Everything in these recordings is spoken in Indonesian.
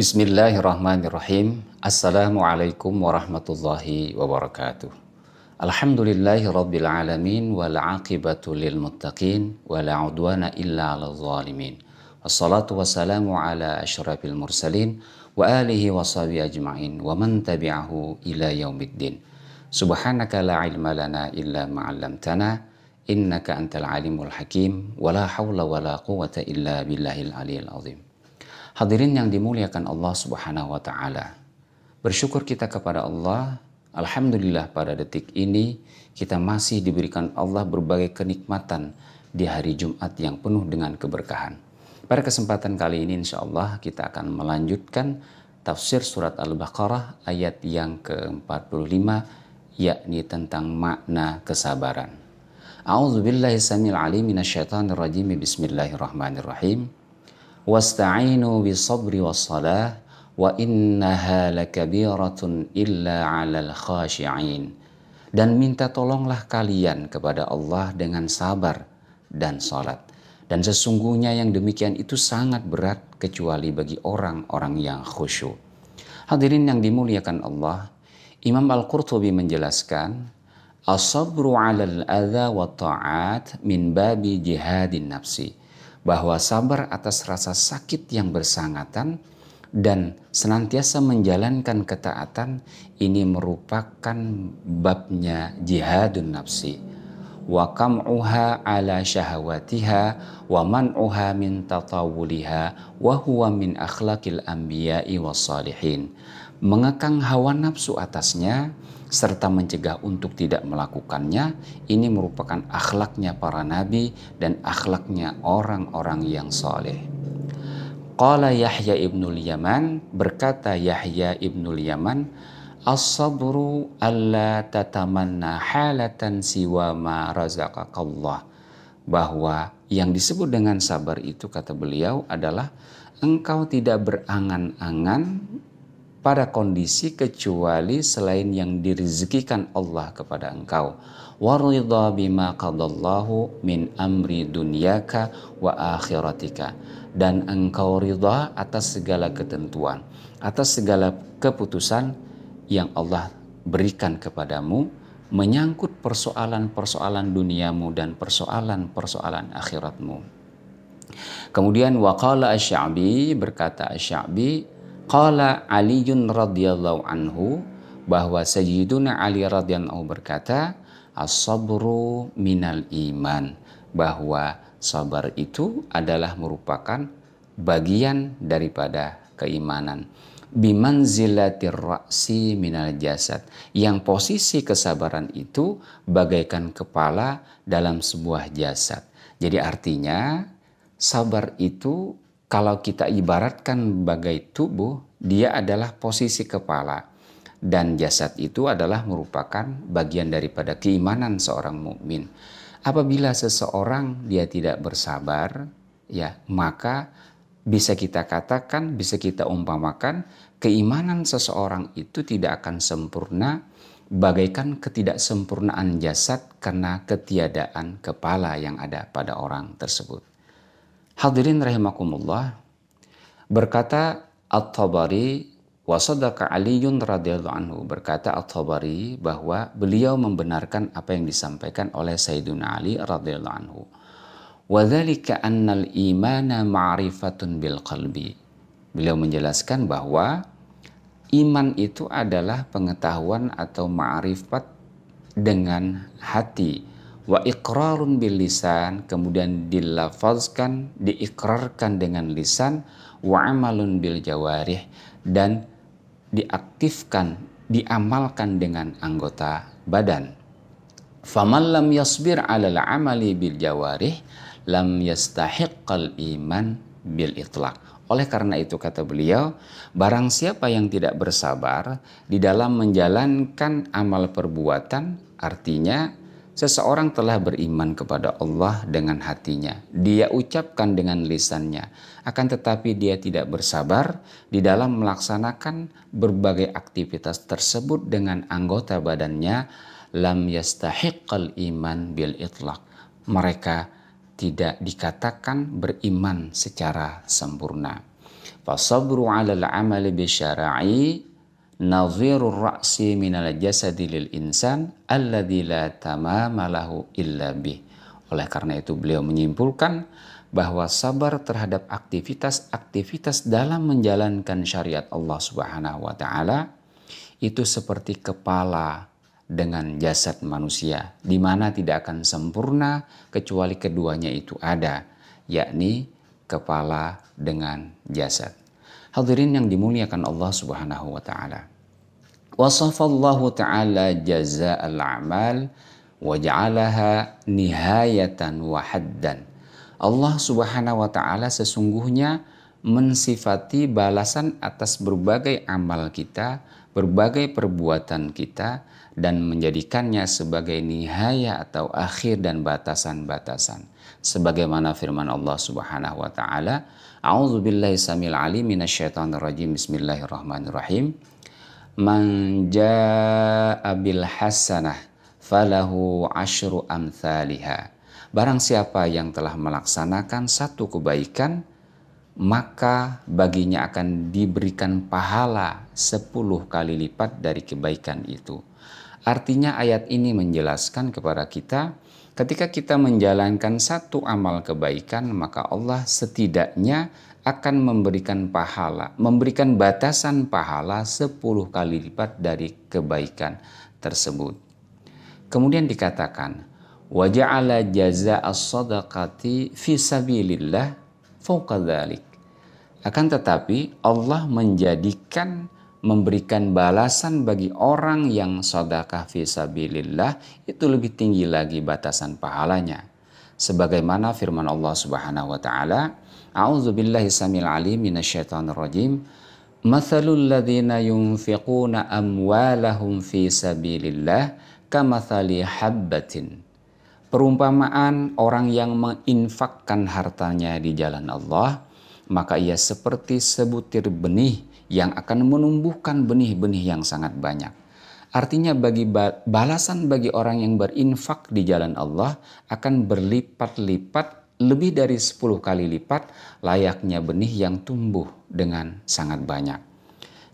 Bismillahirrahmanirrahim. Assalamualaikum warahmatullahi wabarakatuh. Alhamdulillahi rabbil alamin wal aqibatu lil muttaqin wala udwana illa 'alal zalimin. Wassalatu wassalamu ala asyrafil mursalin wa alihi wa sahbihi ajma'in wa man tabi'ahu ila yaumiddin. Subhanaka la ilma lana illa ma 'allamtana innaka antal alimul hakim wa la haula wa la quwwata illa billahil aliyil azim. Hadirin yang dimuliakan Allah Subhanahu wa Ta'ala, bersyukur kita kepada Allah. Alhamdulillah, pada detik ini kita masih diberikan Allah berbagai kenikmatan di hari Jumat yang penuh dengan keberkahan. Pada kesempatan kali ini insya Allah kita akan melanjutkan tafsir surat Al-Baqarah ayat yang ke-45, yakni tentang makna kesabaran. A'udzubillahi samil alim minasyaitonir rajim. Bismillahirrahmanirrahim. Wasta'inu bis-sabri was-salah wa innaha lakabiratun illa 'alal khashi'in. Dan minta tolonglah kalian kepada Allah dengan sabar dan salat. Dan sesungguhnya yang demikian itu sangat berat kecuali bagi orang-orang yang khusyuk. Hadirin yang dimuliakan Allah, Imam Al-Qurtubi menjelaskan, as-sabru 'alal adza wa ta'at min babi jihadin nafsi. Bahwa sabar atas rasa sakit yang bersangatan dan senantiasa menjalankan ketaatan ini merupakan babnya jihadun nafsi. Wa kam'uha ala syahawatiha wa man'uha min tatawuliha wa huwa min akhlaqil anbiya'i was salihin. Mengekang hawa nafsu atasnya serta mencegah untuk tidak melakukannya, ini merupakan akhlaknya para nabi dan akhlaknya orang-orang yang soleh. Qala Yahya ibnul Yaman, berkata Yahya ibnul Yaman, as-sabru alla tatamanna halatan siwa ma razaqakallah. Bahwa yang disebut dengan sabar itu, kata beliau, adalah engkau tidak berangan-angan pada kondisi kecuali selain yang direzekikan Allah kepada engkau. Waridha bima qadallahu min amri dunyaka wa akhiratika. Dan engkau ridha atas segala ketentuan, atas segala keputusan yang Allah berikan kepadamu menyangkut persoalan-persoalan duniamu dan persoalan-persoalan akhiratmu. Kemudian waqala asy-Sya'bi, berkata asy-Sya'bi, qala Aliyun radhiyallahu anhu, bahwa Sayyiduna Ali radhiyallahu anhu berkata, as-sabru minal iman, bahwa sabar itu adalah merupakan bagian daripada keimanan. Bimanzilatir ra'si minal jasad, yang posisi kesabaran itu bagaikan kepala dalam sebuah jasad. Jadi artinya sabar itu kalau kita ibaratkan bagai tubuh, dia adalah posisi kepala. Dan jasad itu adalah merupakan bagian daripada keimanan seorang mukmin. Apabila seseorang dia tidak bersabar, ya, maka bisa kita katakan, bisa kita umpamakan, keimanan seseorang itu tidak akan sempurna, bagaikan ketidaksempurnaan jasad karena ketiadaan kepala yang ada pada orang tersebut. Hadirin rahimakumullah, berkata At-Tabari wa sadaqa Aliyun radhiyallahu anhu, berkata At-Tabari bahwa beliau membenarkan apa yang disampaikan oleh Sayyiduna Ali radhiyallahu anhu. Wa dzalika annal imana ma'rifatun bil qalbi. Beliau menjelaskan bahwa iman itu adalah pengetahuan atau ma'rifat dengan hati. Wa iqrarun bil lisan, kemudian dilafazkan, diikrarkan dengan lisan. Wa amalun bil jawarih, dan diaktifkan, diamalkan dengan anggota badan. Faman lam yasbir 'alal amali bil jawarih lam yastahiqqal iman bil itlaq. Oleh karena itu, kata beliau, barang siapa yang tidak bersabar di dalam menjalankan amal perbuatan, artinya seseorang telah beriman kepada Allah dengan hatinya, dia ucapkan dengan lisannya, akan tetapi dia tidak bersabar di dalam melaksanakan berbagai aktivitas tersebut dengan anggota badannya, lam yastahiqqal iman bil itlaq. Mereka tidak dikatakan beriman secara sempurna. Fasabru 'alal 'amali bisyara'i nazirur ra'si minal jasadi lil insan alladzi la tamama lahu illa bih. Oleh karena itu beliau menyimpulkan bahwa sabar terhadap aktivitas-aktivitas dalam menjalankan syariat Allah Subhanahu wa taala itu seperti kepala dengan jasad manusia, di mana tidak akan sempurna kecuali keduanya itu ada, yakni kepala dengan jasad. Hadirin yang dimuliakan Allah Subhanahu wa taala. Wasafallahu ta'ala jaza'al a'mal wa ja'alaha nihayatan wa haddan. Allah Subhanahu wa taala sesungguhnya mensifati balasan atas berbagai amal kita, berbagai perbuatan kita, dan menjadikannya sebagai nihaya atau akhir dan batasan-batasan. Sebagaimana firman Allah Subhanahu wa taala, A'udzubillahi samil alim minasyaitonir rajim. Bismillahirrahmanirrahim. Man jaa'a bil hasanah falahu asyru amsalihha. Barang siapa yang telah melaksanakan satu kebaikan, maka baginya akan diberikan pahala 10 kali lipat dari kebaikan itu. Artinya ayat ini menjelaskan kepada kita, ketika kita menjalankan satu amal kebaikan, maka Allah setidaknya akan memberikan pahala, memberikan batasan pahala 10 kali lipat dari kebaikan tersebut. Kemudian dikatakan, wa ja'ala jaza'as shadaqati fi sabilillah fawqa dzalik. Akan tetapi Allah menjadikan memberikan balasan bagi orang yang sedekah fi sabilillah itu lebih tinggi lagi batasan pahalanya. Sebagaimana firman Allah Subhanahu wa taala, A'udzubillahi samil alim minasyaitonir rajim. Mathalul ladzina yunfiquna amwalahum fi sabilillah kamathali habbatin. Perumpamaan orang yang menginfakkan hartanya di jalan Allah, maka ia seperti sebutir benih yang akan menumbuhkan benih-benih yang sangat banyak. Artinya balasan bagi orang yang berinfak di jalan Allah akan berlipat-lipat, lebih dari 10 kali lipat layaknya benih yang tumbuh dengan sangat banyak.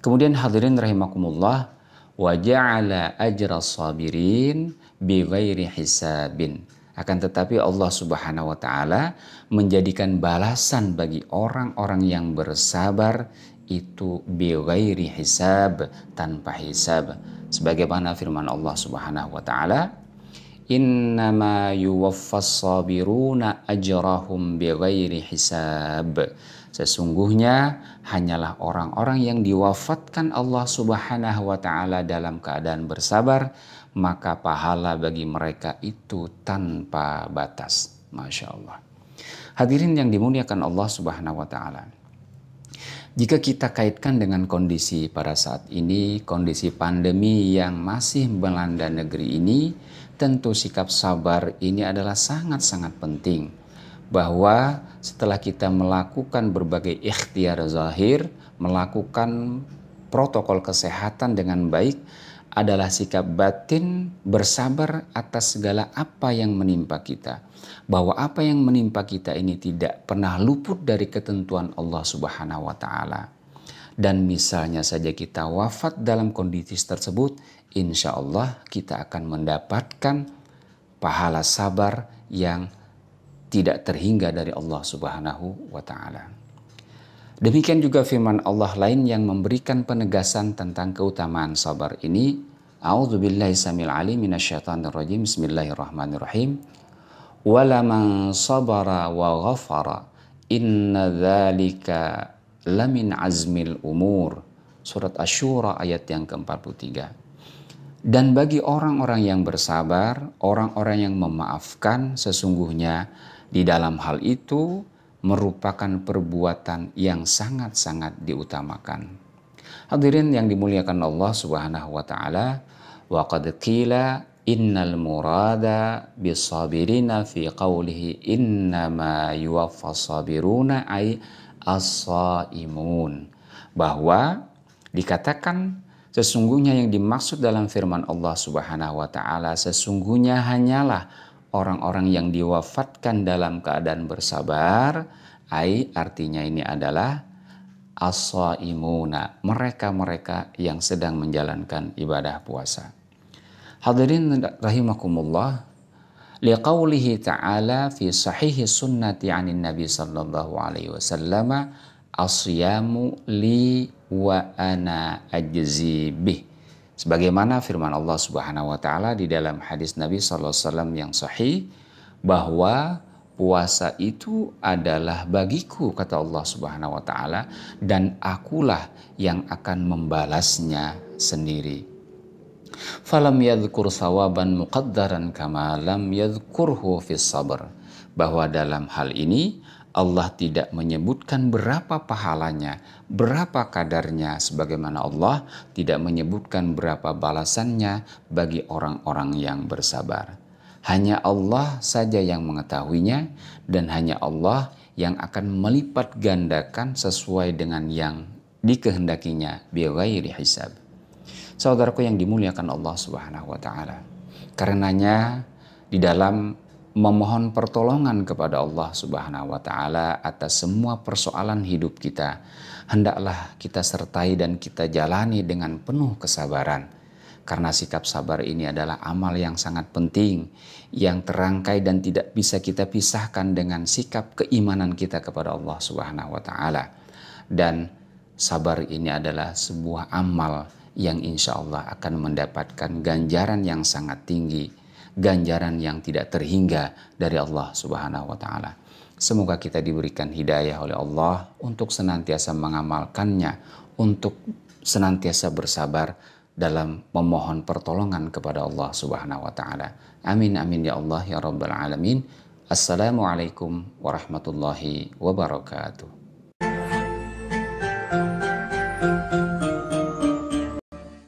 Kemudian hadirin rahimakumullah, wa ja'ala ajras sabirin bighairi hisabin. Akan tetapi Allah Subhanahu wa taala menjadikan balasan bagi orang-orang yang bersabar itu bighairi hisab, tanpa hisab. Sebagaimana firman Allah Subhanahu wa taala, innama yuwaffas sabiruna ajrahum bighairi hisab. Sesungguhnya hanyalah orang-orang yang diwafatkan Allah Subhanahu wa taala dalam keadaan bersabar, maka pahala bagi mereka itu tanpa batas. Masya Allah. Hadirin yang dimuliakan Allah Subhanahu wa taala. Jika kita kaitkan dengan kondisi pada saat ini, kondisi pandemi yang masih melanda negeri ini, tentu sikap sabar ini adalah sangat-sangat penting. Bahwa setelah kita melakukan berbagai ikhtiar zahir, melakukan protokol kesehatan dengan baik, adalah sikap batin bersabar atas segala apa yang menimpa kita. Bahwa apa yang menimpa kita ini tidak pernah luput dari ketentuan Allah Subhanahu wa taala. Dan misalnya saja kita wafat dalam kondisi tersebut, insya Allah kita akan mendapatkan pahala sabar yang tidak terhingga dari Allah Subhanahu wa taala. Demikian juga firman Allah lain yang memberikan penegasan tentang keutamaan sabar ini. A'udzubillahi samil alim minasyaitonir rajim. Bismillahirrahmanirrahim. Walaman sabara wa ghafara inna dzalika lamin azmil umur. Surat Asy-Syura ayat yang ke-43. Dan bagi orang-orang yang bersabar, orang-orang yang memaafkan, sesungguhnya di dalam hal itu merupakan perbuatan yang sangat-sangat diutamakan. Hadirin yang dimuliakan Allah Subhanahu wa taala, wa qad qila innal murada bisabirina fi qawlihi innama yuwaffas sabiruna ay as-saimun. Bahwa dikatakan sesungguhnya yang dimaksud dalam firman Allah Subhanahu wa taala sesungguhnya hanyalah orang-orang yang diwafatkan dalam keadaan bersabar, artinya ini adalah as-shaimuna, mereka-mereka yang sedang menjalankan ibadah puasa. Hadirin rahimakumullah, liqaulihi ta'ala fi sahihi sunnati 'anin nabi sallallahu alaihi wasallam, as-siyamu li wa ana ajzi bih. Sebagaimana firman Allah Subhanahu wa taala di dalam hadis Nabi sallallahu alaihi wasallam yang sahih, bahwa puasa itu adalah bagiku, kata Allah Subhanahu wa taala, dan akulah yang akan membalasnya sendiri. Falam yadhkur sawaban muqaddaran kama lam yadhkurhu fis sabr. Bahwa dalam hal ini Allah tidak menyebutkan berapa pahalanya, berapa kadarnya, sebagaimana Allah tidak menyebutkan berapa balasannya bagi orang-orang yang bersabar. Hanya Allah saja yang mengetahuinya, dan hanya Allah yang akan melipat gandakan sesuai dengan yang dikehendakinya bighairi hisab. Saudaraku yang dimuliakan Allah Subhanahu wa taala, karenanya di dalam memohon pertolongan kepada Allah Subhanahu wa taala atas semua persoalan hidup kita, hendaklah kita sertai dan kita jalani dengan penuh kesabaran. Karena sikap sabar ini adalah amal yang sangat penting, yang terangkai dan tidak bisa kita pisahkan dengan sikap keimanan kita kepada Allah Subhanahu wa taala. Dan sabar ini adalah sebuah amal yang insya Allah akan mendapatkan ganjaran yang sangat tinggi, ganjaran yang tidak terhingga dari Allah Subhanahu wa taala. Semoga kita diberikan hidayah oleh Allah untuk senantiasa mengamalkannya, untuk senantiasa bersabar dalam memohon pertolongan kepada Allah Subhanahu wa taala. Amin amin ya Allah ya rabbal alamin. Assalamualaikum warahmatullahi wabarakatuh.